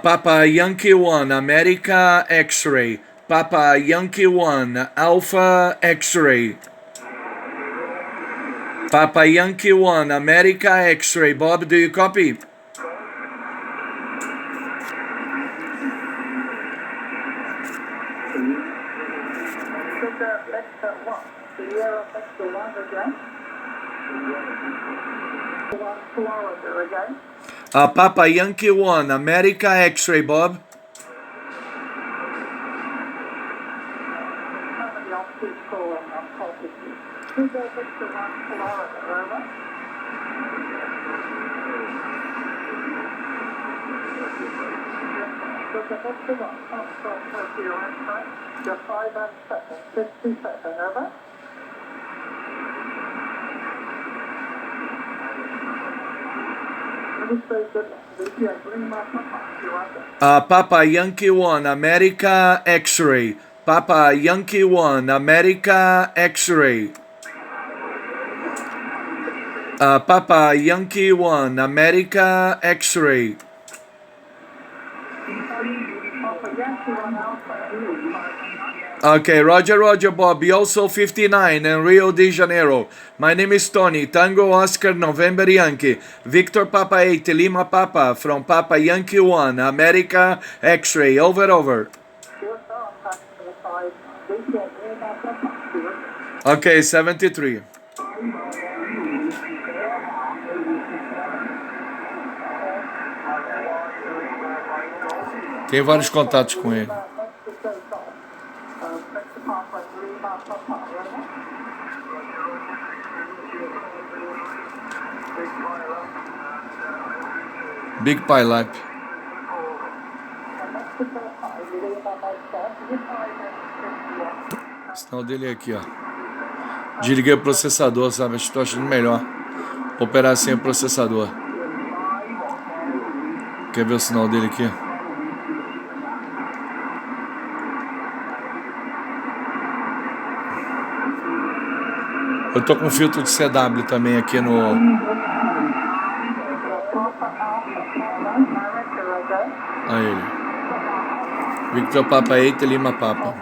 Papa Yankee 1, America X-ray. Papa Yankee 1, Alpha X-ray. Papa Yankee 1, America X-ray. Bob, do you copy? Papa Yankee 1, America X-ray, Bob. Papa Yankee 1, America X-ray. Papa Yankee 1, America X-ray. Papa Yankee 1, America X-ray. Okay, Roger, Bob. Also 59 in Rio de Janeiro. My name is Tony. Tango Oscar November Yankee. Victor Papa 8, Lima Papa from Papa Yankee 1, America X-ray. Over. Okay, 73. Tem vários contatos com ele. Big Pileup. O sinal dele é aqui, ó. Desliguei o processador, sabe? Estou achando melhor operar sem o processador. Quer ver o sinal dele aqui? Eu tô com filtro de CW também aqui no... Aí ele. Victor Papa 8, Lima Papa.